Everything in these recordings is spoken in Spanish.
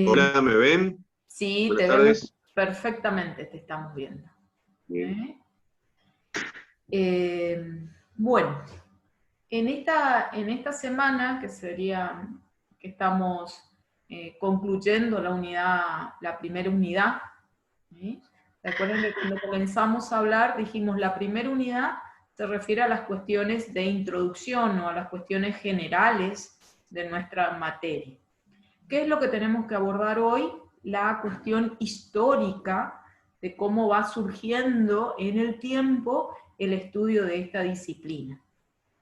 Hola, ¿me ven? Sí, Buenas te vemos tardes. perfectamente, te estamos viendo. Bien. ¿Eh? Bueno, en esta semana, que estamos concluyendo la primera unidad, ¿sí? Recuerden que cuando comenzamos a hablar dijimos la primera unidad se refiere a las cuestiones de introducción o a las cuestiones generales de nuestra materia. ¿Qué es lo que tenemos que abordar hoy? La cuestión histórica de cómo va surgiendo en el tiempo el estudio de esta disciplina.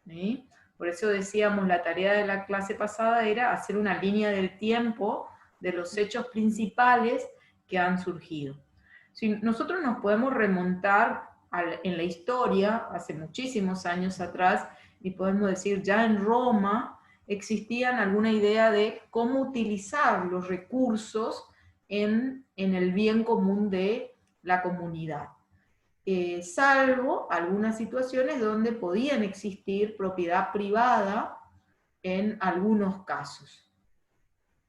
¿Sí? Por eso decíamos, la tarea de la clase pasada era hacer una línea del tiempo de los hechos principales que han surgido. Si nosotros nos podemos remontar en la historia, hace muchísimos años atrás, y podemos decir, ya en Roma existían alguna idea de cómo utilizar los recursos en el bien común de la comunidad. Salvo algunas situaciones donde podían existir propiedad privada en algunos casos.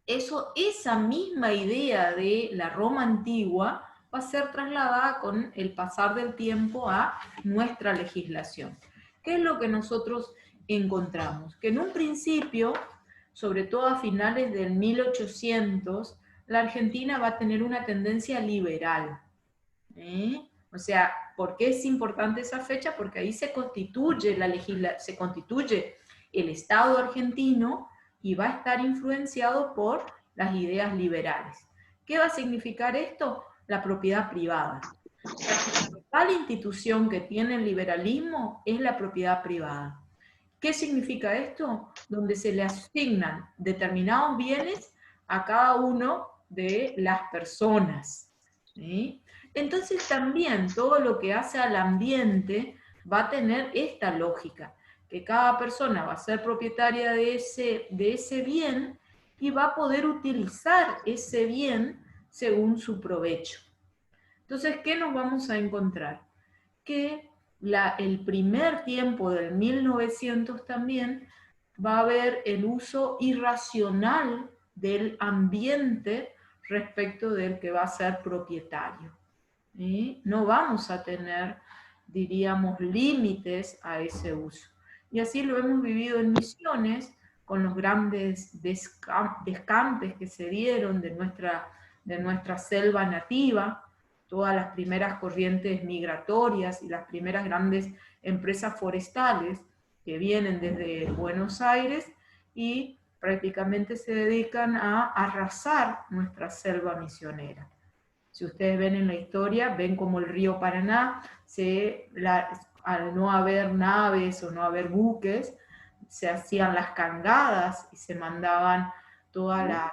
Esa misma idea de la Roma antigua va a ser trasladada con el pasar del tiempo a nuestra legislación. ¿Qué es lo que nosotros encontramos? Que en un principio, sobre todo a finales del 1800, la Argentina va a tener una tendencia liberal. O sea, ¿por qué es importante esa fecha? Porque ahí se constituye se constituye el Estado argentino y va a estar influenciado por las ideas liberales. ¿Qué va a significar esto? La propiedad privada. La principal institución que tiene el liberalismo es la propiedad privada. ¿Qué significa esto? Donde se le asignan determinados bienes a cada uno de las personas. ¿Sí? Entonces también todo lo que hace al ambiente va a tener esta lógica, que cada persona va a ser propietaria de ese bien y va a poder utilizar ese bien según su provecho. Entonces, ¿qué nos vamos a encontrar? Que el primer tiempo del 1900 también va a haber el uso irracional del ambiente respecto del que va a ser propietario. ¿Sí? No vamos a tener, diríamos, límites a ese uso. Y así lo hemos vivido en Misiones, con los grandes descampes que se dieron de nuestra selva nativa, todas las primeras corrientes migratorias y las primeras grandes empresas forestales que vienen desde Buenos Aires y prácticamente se dedican a arrasar nuestra selva misionera. Si ustedes ven en la historia, ven como el río Paraná, al no haber naves o no haber buques, se hacían las cangadas y se mandaban toda la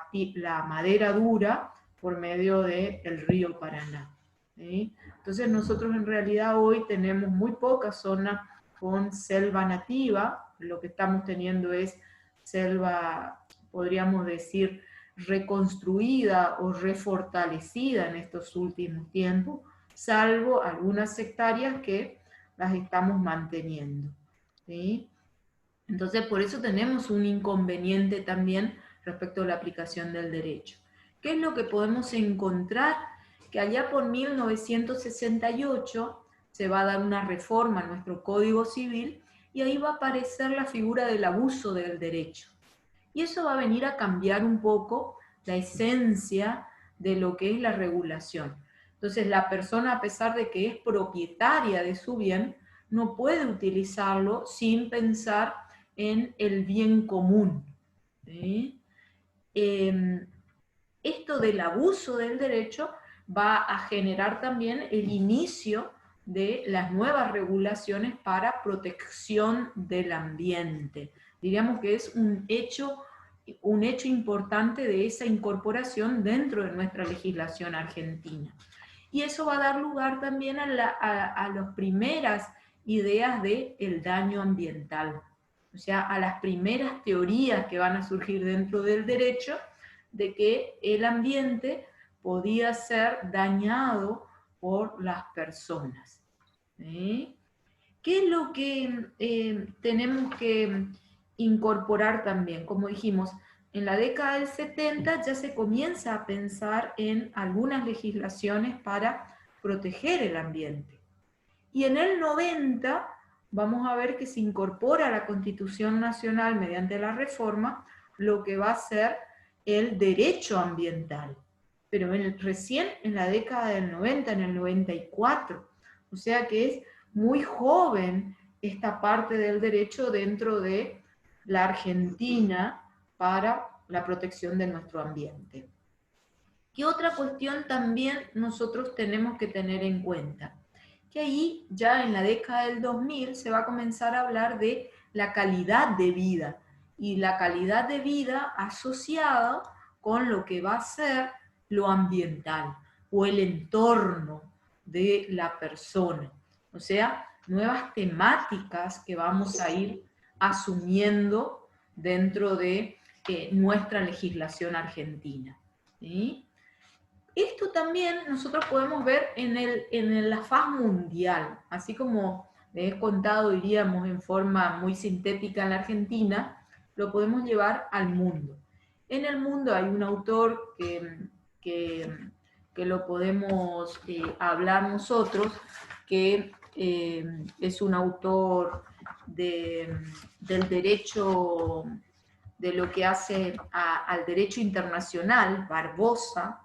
madera dura por medio del río Paraná. ¿Sí? Entonces nosotros en realidad hoy tenemos muy pocas zonas con selva nativa, lo que estamos teniendo es selva, podríamos decir, reconstruida o refortalecida en estos últimos tiempos, salvo algunas hectáreas que las estamos manteniendo. ¿Sí? Entonces, por eso tenemos un inconveniente también respecto a la aplicación del derecho. ¿Qué es lo que podemos encontrar? Que allá por 1968 se va a dar una reforma a nuestro Código Civil y ahí va a aparecer la figura del abuso del derecho. Y eso va a venir a cambiar un poco la esencia de lo que es la regulación. Entonces, la persona, a pesar de que es propietaria de su bien, no puede utilizarlo sin pensar en el bien común. ¿Sí? Esto del abuso del derecho va a generar también el inicio de las nuevas regulaciones para protección del ambiente. Diríamos que es un hecho importante de esa incorporación dentro de nuestra legislación argentina. Y eso va a dar lugar también a las primeras ideas del daño ambiental, o sea, a las primeras teorías que van a surgir dentro del derecho de que el ambiente podía ser dañado por las personas. ¿Sí? ¿Qué es lo que tenemos que incorporar también? Como dijimos, en la década del 70 ya se comienza a pensar en algunas legislaciones para proteger el ambiente. Y en el 90 vamos a ver que se incorpora a la Constitución Nacional mediante la reforma lo que va a ser el derecho ambiental. Pero recién en la década del 90, en el 94. O sea que es muy joven esta parte del derecho dentro de la Argentina para la protección de nuestro ambiente. ¿Qué otra cuestión también nosotros tenemos que tener en cuenta? Que ahí ya en la década del 2000 se va a comenzar a hablar de la calidad de vida, y la calidad de vida asociada con lo que va a ser lo ambiental o el entorno de la persona. O sea, nuevas temáticas que vamos a ir asumiendo dentro de nuestra legislación argentina. ¿Sí? Esto también nosotros podemos ver en la faz mundial, así como les he contado, diríamos, en forma muy sintética en la Argentina, lo podemos llevar al mundo. En el mundo hay un autor que, que lo podemos hablar nosotros, que es un autor del derecho, de lo que hace al derecho internacional, Barbosa,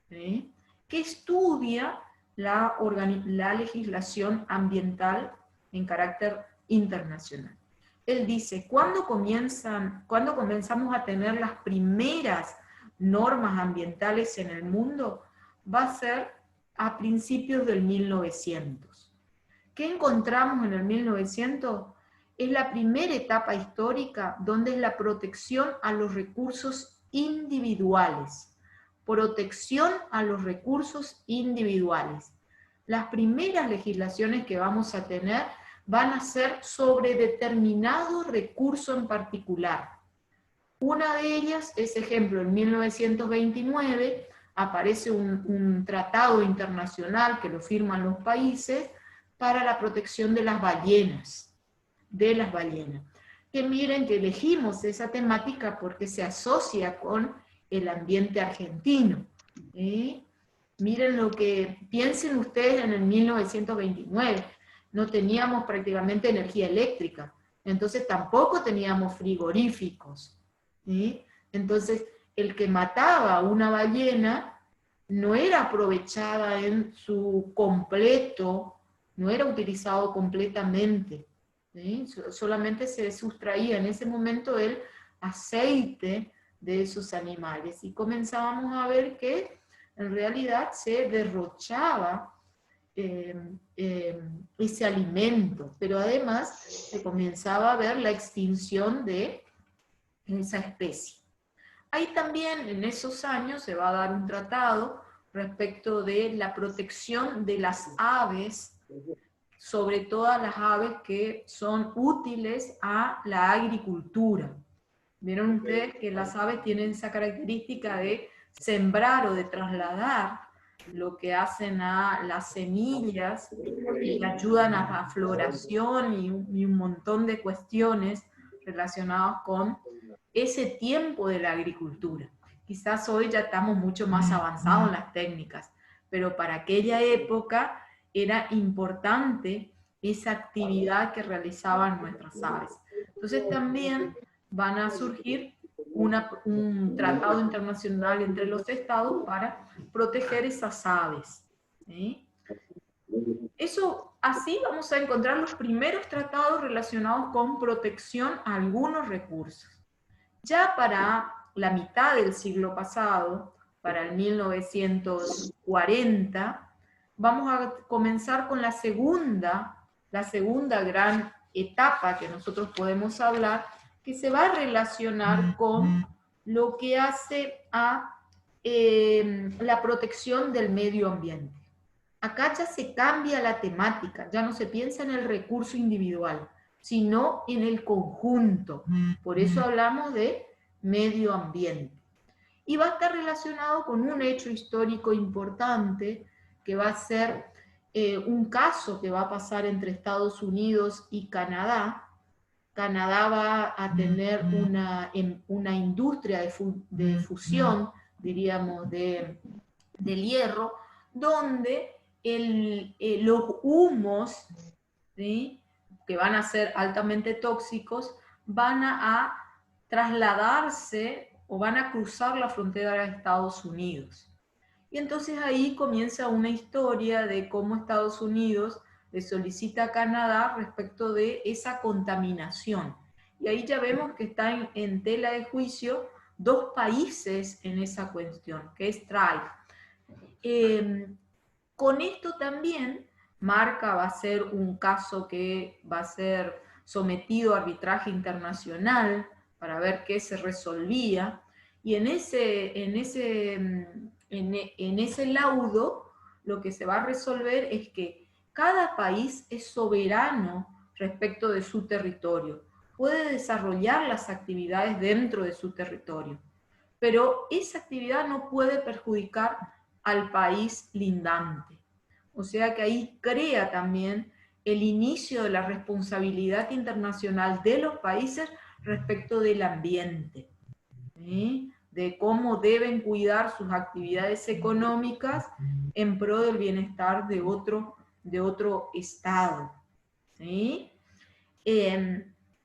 ¿sí? Que estudia la legislación ambiental en carácter internacional. Él dice, ¿cuándo comenzamos a tener las primeras normas ambientales en el mundo? Va a ser a principios del 1900. ¿Qué encontramos en el 1900? Es la primera etapa histórica donde es la protección a los recursos individuales. Protección a los recursos individuales. Las primeras legislaciones que vamos a tener van a ser sobre determinado recurso en particular. Una de ellas es, ejemplo, en 1929 aparece un tratado internacional que lo firman los países para la protección de las ballenas. Que miren que elegimos esa temática porque se asocia con el ambiente argentino. Miren lo que, piensen ustedes en el 1929, no teníamos prácticamente energía eléctrica, entonces tampoco teníamos frigoríficos. Entonces, el que mataba a una ballena no era aprovechada en su completo, no era utilizado completamente. Solamente se sustraía en ese momento el aceite de esos animales y comenzábamos a ver que en realidad se derrochaba ese alimento, pero además se comenzaba a ver la extinción de esa especie. Ahí también en esos años se va a dar un tratado respecto de la protección de las aves, sobre todas las aves que son útiles a la agricultura. Vieron ustedes que las aves tienen esa característica de sembrar o de trasladar lo que hacen a las semillas y ayudan a la floración y un montón de cuestiones relacionadas con ese tiempo de la agricultura. Quizás hoy ya estamos mucho más avanzados en las técnicas, pero para aquella época era importante esa actividad que realizaban nuestras aves. Entonces también van a surgir un tratado internacional entre los estados para proteger esas aves. Eso, así vamos a encontrar los primeros tratados relacionados con protección a algunos recursos. Ya para la mitad del siglo pasado, para el 1940, vamos a comenzar con la segunda gran etapa que nosotros podemos hablar, que se va a relacionar con lo que hace a la protección del medio ambiente. Acá ya se cambia la temática, ya no se piensa en el recurso individual, sino en el conjunto. Por eso hablamos de medio ambiente. Y va a estar relacionado con un hecho histórico importante, que va a ser un caso que va a pasar entre Estados Unidos y Canadá, Canadá va a tener una industria de fusión, diríamos, del hierro, donde los humos, ¿sí?, que van a ser altamente tóxicos, van a trasladarse o van a cruzar la frontera de Estados Unidos. Y entonces ahí comienza una historia de cómo Estados Unidos le solicita a Canadá respecto de esa contaminación. Y ahí ya vemos que están en tela de juicio dos países en esa cuestión, que es TRIBE. Con esto también, Marca va a ser un caso que va a ser sometido a arbitraje internacional para ver qué se resolvía, y en ese laudo lo que se va a resolver es que cada país es soberano respecto de su territorio, puede desarrollar las actividades dentro de su territorio, pero esa actividad no puede perjudicar al país lindante. O sea que ahí crea también el inicio de la responsabilidad internacional de los países respecto del ambiente, ¿sí?, de cómo deben cuidar sus actividades económicas en pro del bienestar de otro estado, ¿sí?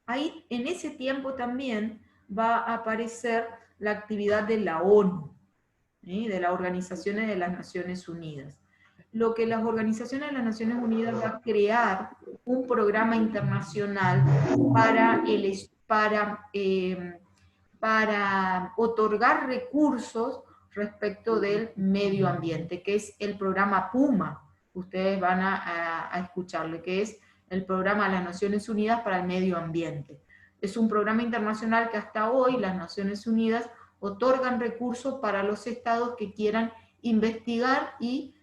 Ahí, en ese tiempo también va a aparecer la actividad de la ONU, ¿sí?, de las Organizaciones de las Naciones Unidas. Lo que las Organizaciones de las Naciones Unidas va a crear un programa internacional para otorgar recursos respecto del medio ambiente, que es el programa PUMA. Ustedes van a escucharle, que es el programa de las Naciones Unidas para el Medio Ambiente. Es un programa internacional que hasta hoy las Naciones Unidas otorgan recursos para los estados que quieran investigar y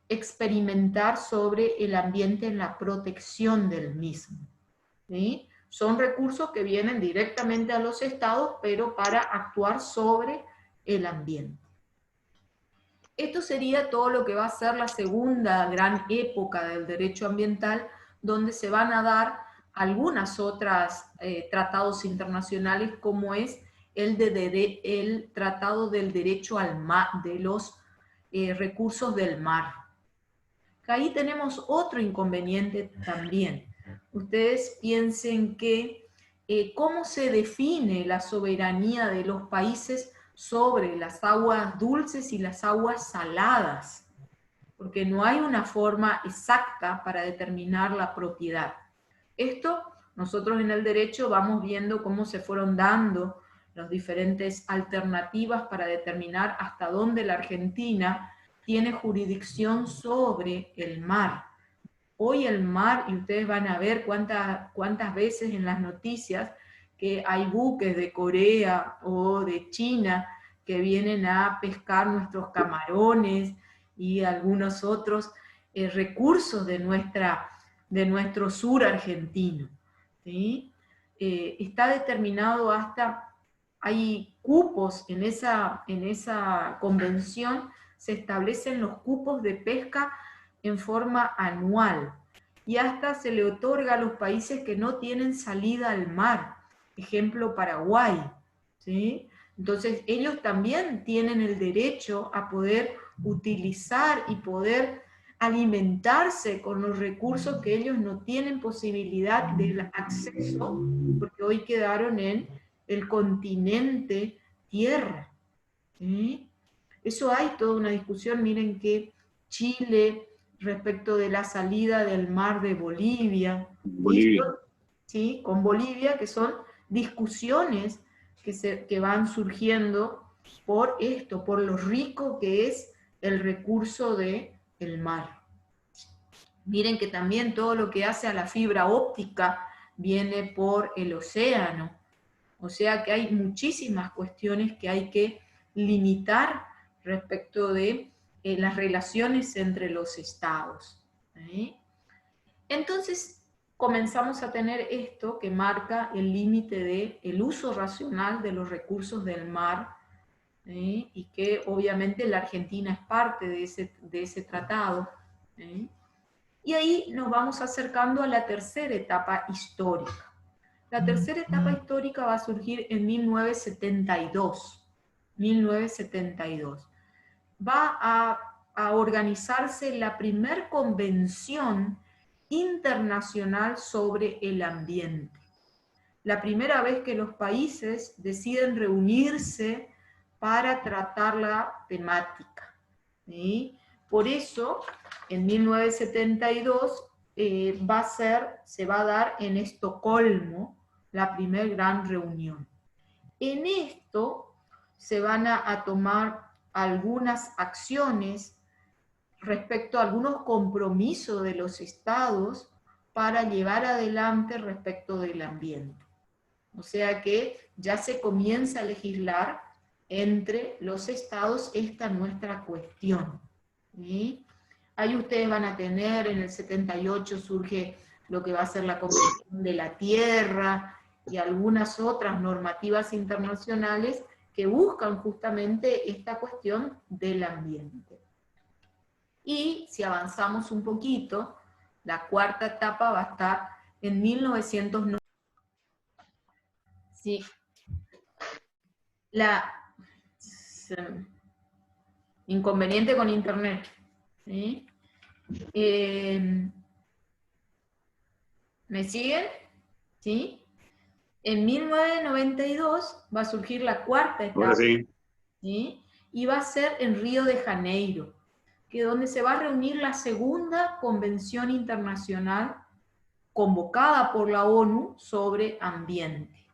experimentar sobre el ambiente en la protección del mismo, ¿sí? Son recursos que vienen directamente a los estados, pero para actuar sobre el ambiente. Esto sería todo lo que va a ser la segunda gran época del derecho ambiental, donde se van a dar algunas otras tratados internacionales, como es el Tratado del Derecho al Mar, de los recursos del mar. Ahí tenemos otro inconveniente también. Ustedes piensen que cómo se define la soberanía de los países sobre las aguas dulces y las aguas saladas, porque no hay una forma exacta para determinar la propiedad. Esto nosotros en el derecho vamos viendo cómo se fueron dando las diferentes alternativas para determinar hasta dónde la Argentina tiene jurisdicción sobre el mar. Hoy el mar, y ustedes van a ver cuántas veces en las noticias que hay buques de Corea o de China que vienen a pescar nuestros camarones y algunos otros recursos de nuestro sur argentino, ¿sí? Está determinado hasta, hay cupos en esa convención, se establecen los cupos de pesca en forma anual, y hasta se le otorga a los países que no tienen salida al mar, ejemplo Paraguay, ¿sí? Entonces ellos también tienen el derecho a poder utilizar y poder alimentarse con los recursos que ellos no tienen posibilidad de acceso, porque hoy quedaron en el continente tierra, ¿sí? Eso hay toda una discusión. Miren que Chile, respecto de la salida del mar de Bolivia, Bolivia. ¿sí?, con Bolivia, que son discusiones que van surgiendo por esto, por lo rico que es el recurso del mar. Miren que también todo lo que hace a la fibra óptica viene por el océano. O sea que hay muchísimas cuestiones que hay que limitar respecto de las relaciones entre los estados, ¿sí? Entonces comenzamos a tener esto que marca el límite del uso racional de los recursos del mar, ¿sí?, y que obviamente la Argentina es parte de ese tratado, ¿sí? Y ahí nos vamos acercando a la tercera etapa histórica. La tercera etapa histórica va a surgir en 1972. 1972. Va a organizarse la primer convención internacional sobre el ambiente. La primera vez que los países deciden reunirse para tratar la temática, ¿sí? Por eso, en 1972 se va a dar en Estocolmo la primera gran reunión. En esto se van a tomar algunas acciones respecto a algunos compromisos de los estados para llevar adelante respecto del ambiente. O sea que ya se comienza a legislar entre los estados esta nuestra cuestión. ¿Sí? Ahí ustedes van a tener, en el 78 surge lo que va a ser la Convención de la Tierra y algunas otras normativas internacionales que buscan justamente esta cuestión del ambiente. Y si avanzamos un poquito, la cuarta etapa va a estar en 1990. Sí. Inconveniente con internet. ¿Sí? ¿Me siguen? ¿Sí? En 1992 va a surgir la cuarta etapa. Ahora sí. ¿Sí? Y va a ser en Río de Janeiro, que es donde se va a reunir la segunda convención internacional convocada por la ONU sobre ambiente.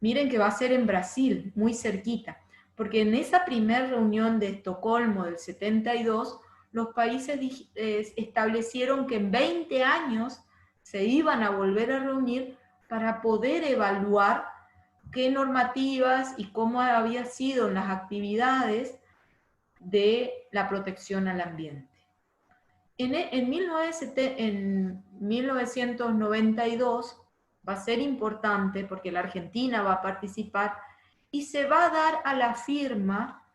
Miren que va a ser en Brasil, muy cerquita, porque en esa primera reunión de Estocolmo del 72, los países establecieron que en 20 años se iban a volver a reunir para poder evaluar qué normativas y cómo habían sido las actividades de la protección al ambiente. En 1992 va a ser importante porque la Argentina va a participar y se va a dar a la firma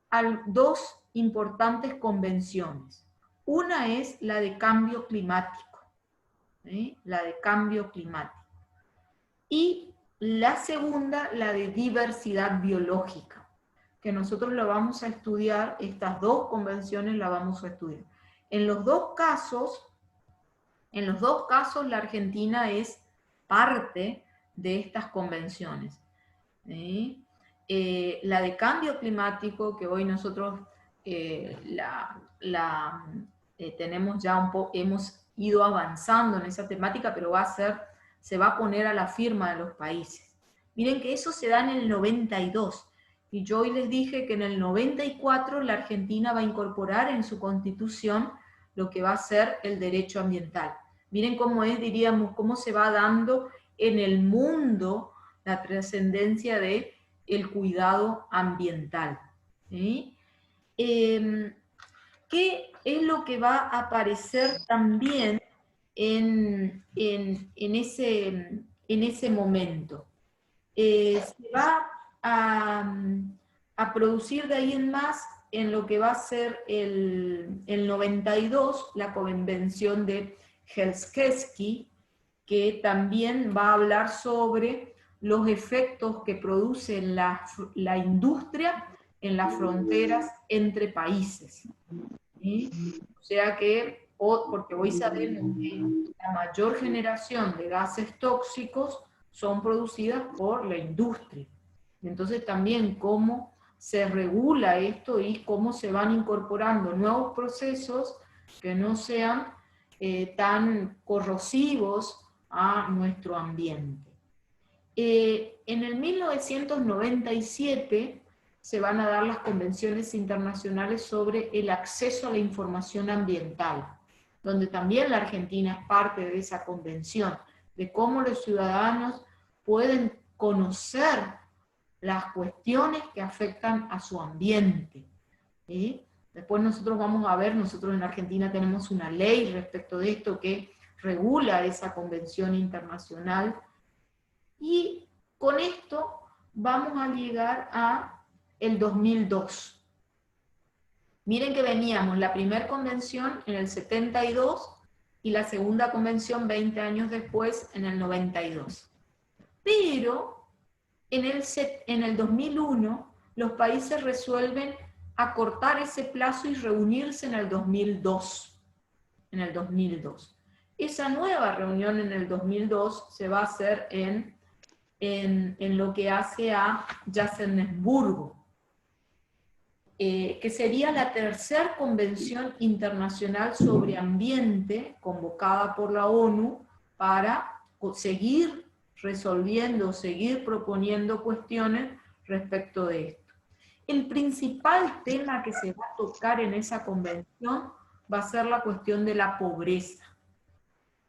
a dos importantes convenciones. Una es la de cambio climático, ¿sí? La de cambio climático. Y la segunda, la de diversidad biológica, que nosotros lo vamos a estudiar, estas dos convenciones las vamos a estudiar. En los dos casos la Argentina es parte de estas convenciones. ¿Sí? La de cambio climático, que hoy nosotros tenemos ya hemos ido avanzando en esa temática, pero se va a poner a la firma de los países. Miren que eso se da en el 92, y yo hoy les dije que en el 94 la Argentina va a incorporar en su constitución lo que va a ser el derecho ambiental. Miren cómo es, diríamos, cómo se va dando en el mundo la trascendencia de el cuidado ambiental. ¿Sí? ¿Qué es lo que va a aparecer también en ese momento? Se va a producir de ahí en más en lo que va a ser el 92, la convención de Helsinki, que también va a hablar sobre los efectos que produce la industria en las fronteras entre países. ¿Sí? O sea que, porque hoy sabemos que la mayor generación de gases tóxicos son producidas por la industria. Entonces también cómo se regula esto y cómo se van incorporando nuevos procesos que no sean tan corrosivos a nuestro ambiente. En el 1997 se van a dar las convenciones internacionales sobre el acceso a la información ambiental, donde también la Argentina es parte de esa convención, de cómo los ciudadanos pueden conocer las cuestiones que afectan a su ambiente. ¿Sí? Después nosotros vamos a ver, nosotros en Argentina tenemos una ley respecto de esto que regula esa convención internacional, y con esto vamos a llegar a el 2002. Miren que veníamos, la primera convención en el 72 y la segunda convención 20 años después, en el 92. Pero en el 2001 los países resuelven acortar ese plazo y reunirse en el 2002. En el 2002. Esa nueva reunión en el 2002 se va a hacer en lo que hace a Johannesburgo, que sería la tercera convención internacional sobre ambiente convocada por la ONU para seguir resolviendo, seguir proponiendo cuestiones respecto de esto. El principal tema que se va a tocar en esa convención va a ser la cuestión de la pobreza.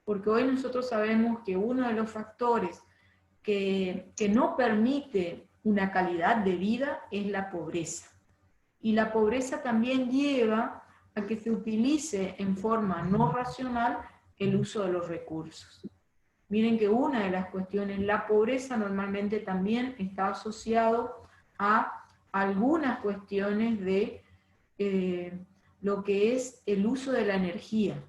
Porque hoy nosotros sabemos que uno de los factores que no permite una calidad de vida es la pobreza. Y la pobreza también lleva a que se utilice en forma no racional el uso de los recursos. Miren que una de las cuestiones, la pobreza normalmente también está asociado a algunas cuestiones de lo que es el uso de la energía.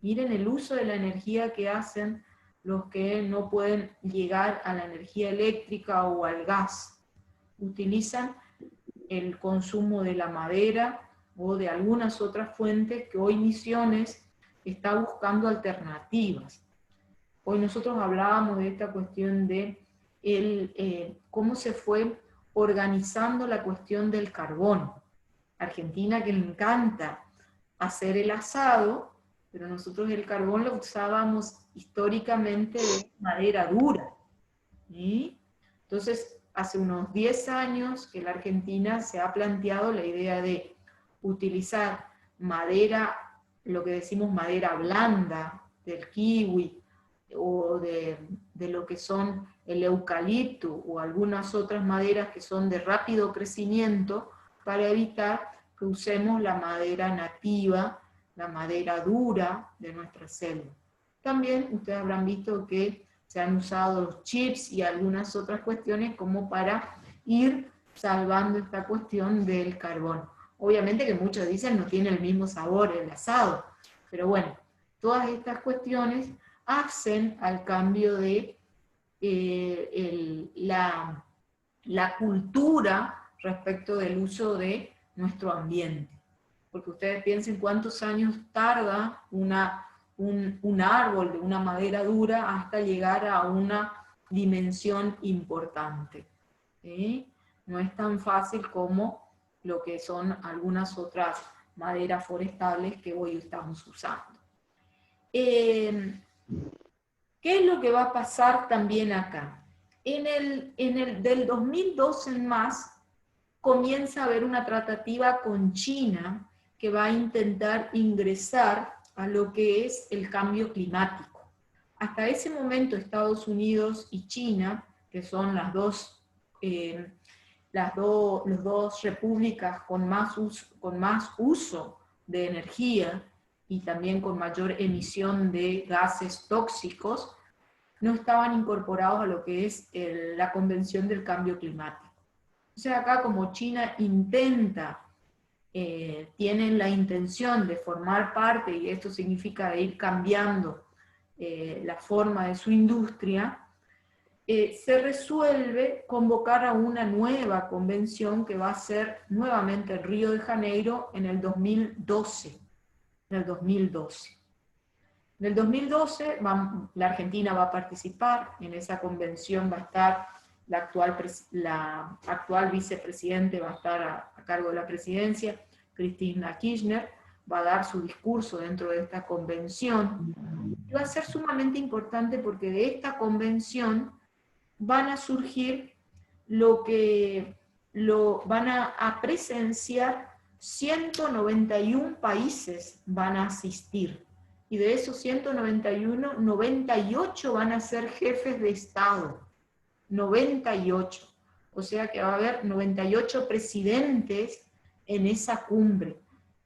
Miren el uso de la energía que hacen los que no pueden llegar a la energía eléctrica o al gas. Utilizan el consumo de la madera o de algunas otras fuentes que hoy Misiones está buscando alternativas. Hoy nosotros hablábamos de esta cuestión de cómo se fue organizando la cuestión del carbón. Argentina, que le encanta hacer el asado, pero nosotros el carbón lo usábamos históricamente de madera dura. ¿Sí? Entonces, hace unos 10 años que la Argentina se ha planteado la idea de utilizar madera, lo que decimos madera blanda, del kiwi, o de lo que son el eucalipto, o algunas otras maderas que son de rápido crecimiento, para evitar que usemos la madera nativa, la madera dura de nuestra selva. También ustedes habrán visto que se han usado los chips y algunas otras cuestiones como para ir salvando esta cuestión del carbón. Obviamente que muchos dicen no tiene el mismo sabor el asado, pero bueno, todas estas cuestiones hacen al cambio de la cultura respecto del uso de nuestro ambiente. Porque ustedes piensen cuántos años tarda un árbol de una madera dura hasta llegar a una dimensión importante. ¿Sí? No es tan fácil como lo que son algunas otras maderas forestales que hoy estamos usando. ¿Qué es lo que va a pasar también acá? Del 2002 en más, comienza a haber una tratativa con China que va a intentar ingresar a lo que es el cambio climático. Hasta ese momento Estados Unidos y China, que son las dos repúblicas con más uso de energía y también con mayor emisión de gases tóxicos, no estaban incorporados a lo que es la Convención del Cambio Climático. O sea, acá como China tienen la intención de formar parte, y esto significa de ir cambiando la forma de su industria, se resuelve convocar a una nueva convención que va a ser nuevamente en Río de Janeiro en el 2012. En el 2012. En el 2012 la Argentina va a participar, en esa convención va a estar la actual vicepresidente, va a estar a cargo de la presidencia, Cristina Kirchner, va a dar su discurso dentro de esta convención. Y va a ser sumamente importante porque de esta convención van a surgir van a presenciar 191 países van a asistir. Y de esos 191, 98 van a ser jefes de Estado. 98. O sea que va a haber 98 presidentes en esa cumbre.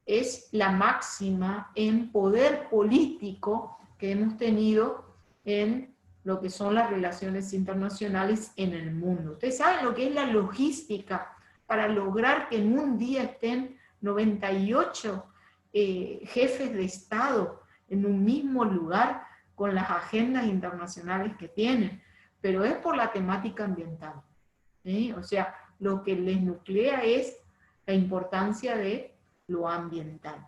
Es la máxima en poder político que hemos tenido en lo que son las relaciones internacionales en el mundo. Ustedes saben lo que es la logística para lograr que en un día estén 98 jefes de Estado en un mismo lugar con las agendas internacionales que tienen, pero es por la temática ambiental. O sea, lo que les nuclea es la importancia de lo ambiental.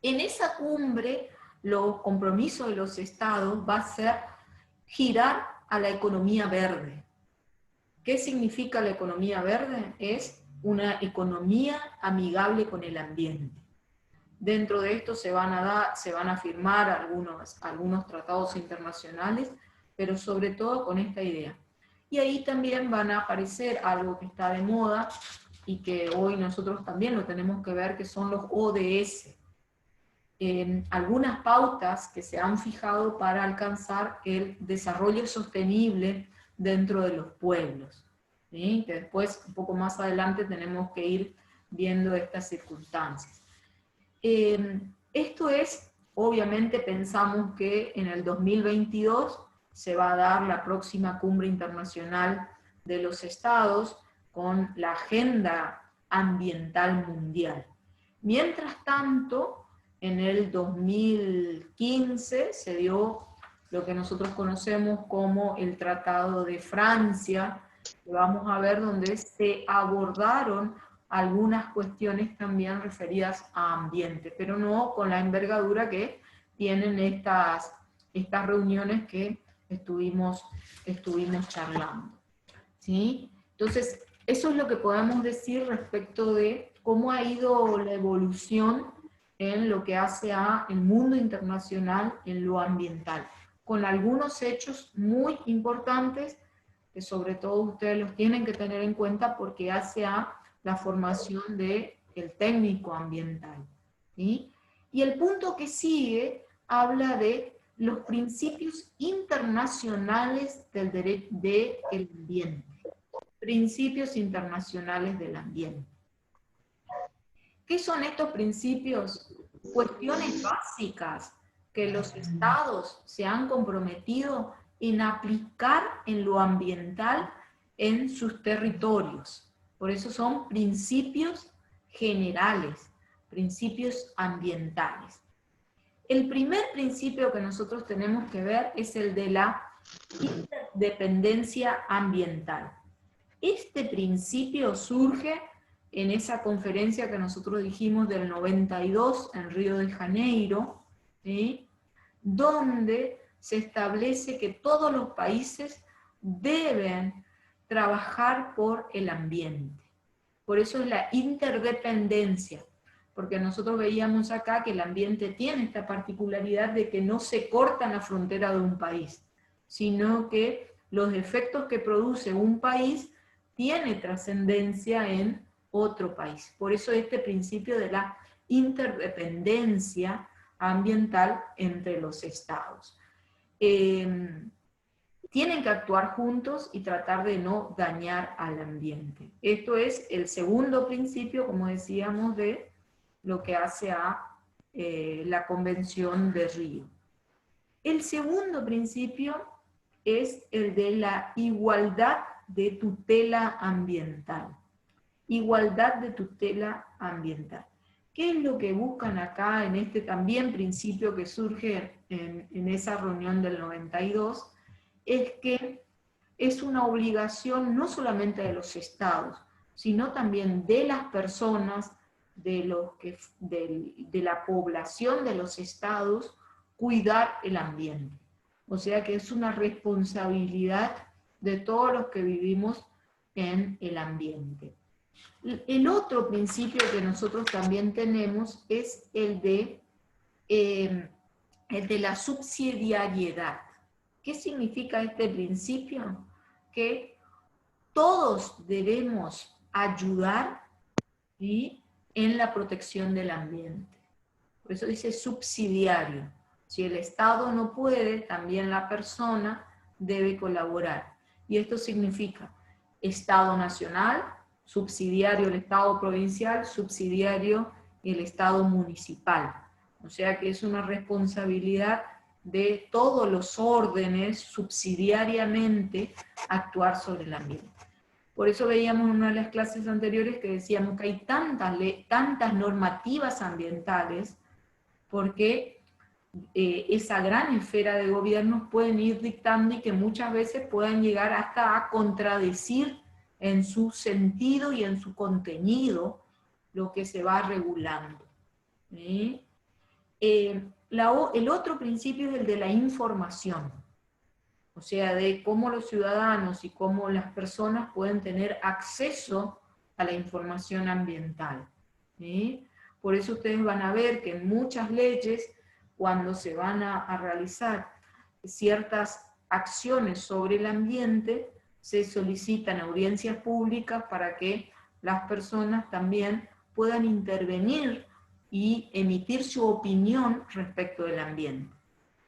En esa cumbre, los compromisos de los estados va a ser girar a la economía verde. ¿Qué significa la economía verde? Es una economía amigable con el ambiente. Dentro de esto se van a firmar algunos tratados internacionales, pero sobre todo con esta idea. Y ahí también van a aparecer algo que está de moda y que hoy nosotros también lo tenemos que ver, que son los ODS. Algunas pautas que se han fijado para alcanzar el desarrollo sostenible dentro de los pueblos. ¿Sí? Que después, un poco más adelante, tenemos que ir viendo estas circunstancias. Esto es, obviamente pensamos que en el 2022 se va a dar la próxima cumbre internacional de los estados con la agenda ambiental mundial. Mientras tanto, en el 2015 se dio lo que nosotros conocemos como el Tratado de Francia, que vamos a ver donde se abordaron algunas cuestiones también referidas a ambiente, pero no con la envergadura que tienen estas reuniones que estuvimos charlando. ¿Sí? Entonces, eso es lo que podemos decir respecto de cómo ha ido la evolución en lo que hace a el mundo internacional en lo ambiental, con algunos hechos muy importantes que sobre todo ustedes los tienen que tener en cuenta porque hace a la formación del técnico ambiental. ¿Sí? Y el punto que sigue habla de los principios internacionales del derecho del ambiente. Principios internacionales del ambiente. ¿Qué son estos principios? Cuestiones básicas que los estados se han comprometido en aplicar en lo ambiental en sus territorios. Por eso son principios generales, principios ambientales. El primer principio que nosotros tenemos que ver es el de la interdependencia ambiental. Este principio surge en esa conferencia que nosotros dijimos del 92 en Río de Janeiro, ¿sí? Donde se establece que todos los países deben trabajar por el ambiente. Por eso es la interdependencia, porque nosotros veíamos acá que el ambiente tiene esta particularidad de que no se corta en la frontera de un país, sino que los efectos que produce un país tiene trascendencia en otro país. Por eso este principio de la interdependencia ambiental entre los estados. Tienen que actuar juntos y tratar de no dañar al ambiente. Esto es el segundo principio, como decíamos, de lo que hace a la Convención de Río. El segundo principio es el de la igualdad de tutela ambiental. Igualdad de tutela ambiental. ¿Qué es lo que buscan acá en este también principio que surge en esa reunión del 92? Es que es una obligación no solamente de los estados, sino también de las personas, de la población de los estados, cuidar el ambiente. O sea que es una responsabilidad de todos los que vivimos en el ambiente. El otro principio que nosotros también tenemos es el de la subsidiariedad. ¿Qué significa este principio? Que todos debemos ayudar, ¿sí?, en la protección del ambiente. Por eso dice subsidiario. Si el Estado no puede, también la persona debe colaborar. Y esto significa Estado nacional, subsidiario el Estado provincial, subsidiario el Estado municipal. O sea que es una responsabilidad de todos los órdenes subsidiariamente actuar sobre el ambiente. Por eso veíamos en una de las clases anteriores que decíamos que hay tantas normativas ambientales, porque esa gran esfera de gobierno pueden ir dictando y que muchas veces pueden llegar hasta a contradecir en su sentido y en su contenido lo que se va regulando. ¿Sí? El otro principio es el de la información, o sea, de cómo los ciudadanos y cómo las personas pueden tener acceso a la información ambiental. ¿Sí? Por eso ustedes van a ver que en muchas leyes, cuando se van a realizar ciertas acciones sobre el ambiente, se solicitan audiencias públicas para que las personas también puedan intervenir y emitir su opinión respecto del ambiente.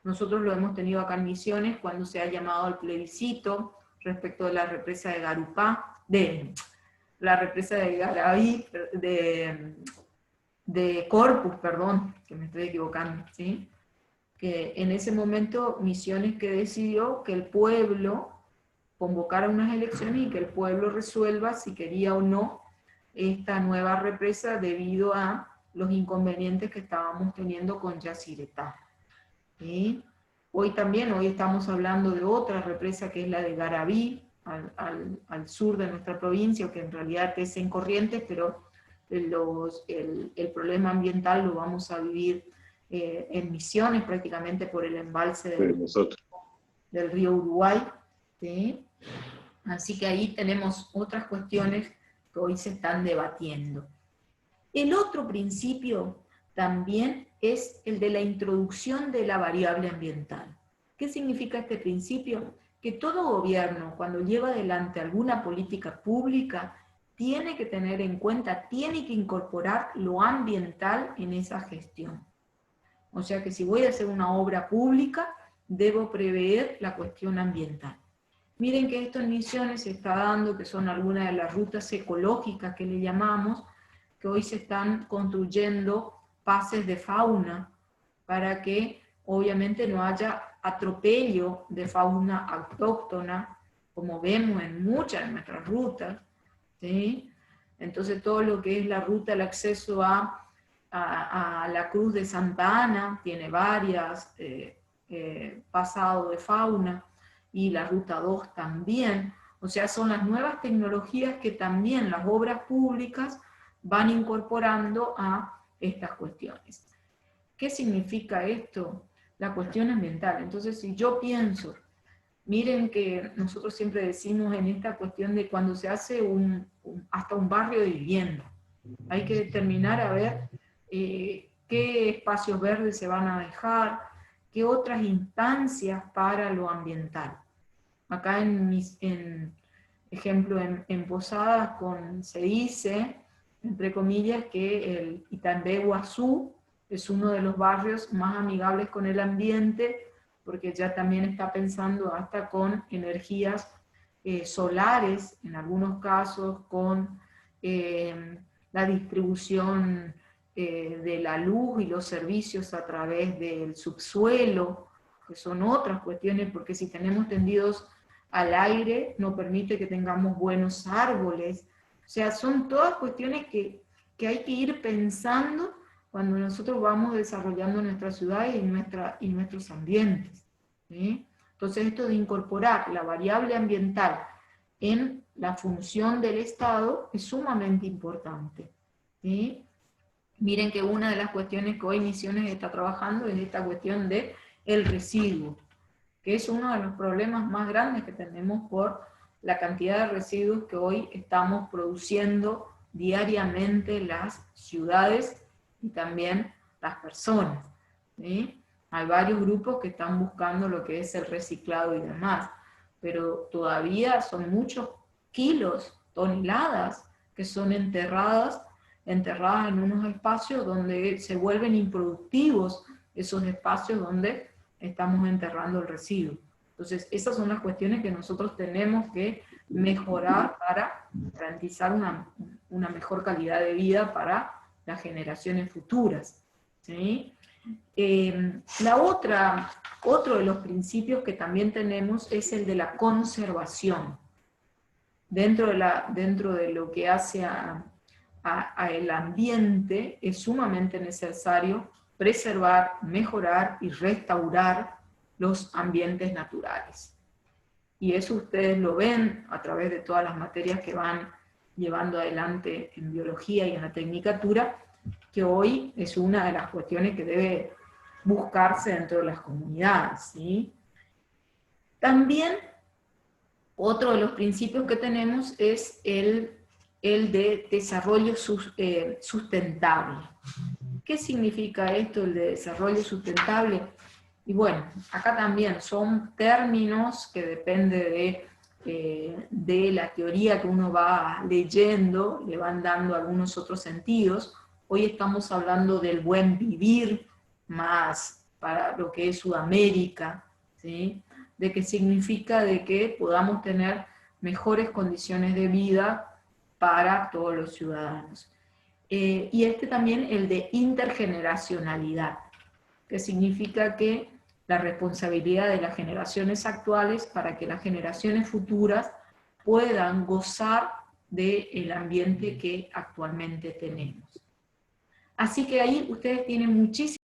Nosotros lo hemos tenido acá en Misiones cuando se ha llamado al plebiscito respecto de la represa de Garupá, de la represa de Garabí, de Corpus, perdón, que me estoy equivocando, ¿sí? Que en ese momento Misiones que decidió que el pueblo convocara unas elecciones y que el pueblo resuelva si quería o no esta nueva represa debido a los inconvenientes que estábamos teniendo con Yacyretá. ¿Sí? Hoy estamos hablando de otra represa que es la de Garabí, al sur de nuestra provincia, que en realidad es en Corrientes, pero el problema ambiental lo vamos a vivir en Misiones, prácticamente por el embalse del río Uruguay. ¿Sí? Así que ahí tenemos otras cuestiones que hoy se están debatiendo. El otro principio también es el de la introducción de la variable ambiental. ¿Qué significa este principio? Que todo gobierno, cuando lleva adelante alguna política pública, tiene que tener en cuenta, tiene que incorporar lo ambiental en esa gestión. O sea que si voy a hacer una obra pública, debo prever la cuestión ambiental. Miren que esto en Misiones se está dando, que son algunas de las rutas ecológicas que le llamamos, que hoy se están construyendo pases de fauna para que obviamente no haya atropello de fauna autóctona, como vemos en muchas de nuestras rutas, ¿sí? Entonces todo lo que es la ruta, el acceso a la Cruz de Santa Ana, tiene varias pasados de fauna, y la Ruta 2 también. O sea, son las nuevas tecnologías que también las obras públicas van incorporando a estas cuestiones. ¿Qué significa esto? La cuestión ambiental. Entonces, si yo pienso, miren que nosotros siempre decimos en esta cuestión de cuando se hace hasta un barrio de vivienda, hay que determinar a ver qué espacios verdes se van a dejar, qué otras instancias para lo ambiental. Acá en Posadas se dice, entre comillas, que el Itambé Guazú es uno de los barrios más amigables con el ambiente, porque ya también está pensando hasta con energías solares, en algunos casos con la distribución de la luz y los servicios a través del subsuelo, que son otras cuestiones, porque si tenemos tendidos al aire, no permite que tengamos buenos árboles. O sea, son todas cuestiones que hay que ir pensando cuando nosotros vamos desarrollando nuestra ciudad y nuestros ambientes. ¿Sí? Entonces, esto de incorporar la variable ambiental en la función del Estado es sumamente importante. ¿Sí? Miren que una de las cuestiones que hoy Misiones está trabajando es esta cuestión del residuo, que es uno de los problemas más grandes que tenemos por la cantidad de residuos que hoy estamos produciendo diariamente las ciudades y también las personas. ¿Sí? Hay varios grupos que están buscando lo que es el reciclado y demás, pero todavía son muchos kilos, toneladas, que son enterradas en unos espacios donde se vuelven improductivos esos espacios donde estamos enterrando el residuo. Entonces, esas son las cuestiones que nosotros tenemos que mejorar para garantizar una mejor calidad de vida para las generaciones futuras. ¿Sí? Otro de los principios que también tenemos es el de la conservación. Dentro de lo que hace a el ambiente, es sumamente necesario preservar, mejorar y restaurar los ambientes naturales. Y eso ustedes lo ven a través de todas las materias que van llevando adelante en biología y en la tecnicatura, que hoy es una de las cuestiones que debe buscarse dentro de las comunidades, ¿sí? También otro de los principios que tenemos es el de desarrollo sustentable. ¿Qué significa esto, el de desarrollo sustentable? Y bueno, acá también son términos que depende de la teoría que uno va leyendo, le van dando algunos otros sentidos. Hoy estamos hablando del buen vivir, más para lo que es Sudamérica, ¿sí? De que significa de que podamos tener mejores condiciones de vida para todos los ciudadanos. Y también el de intergeneracionalidad, que significa que la responsabilidad de las generaciones actuales para que las generaciones futuras puedan gozar del ambiente que actualmente tenemos. Así que ahí ustedes tienen muchísimo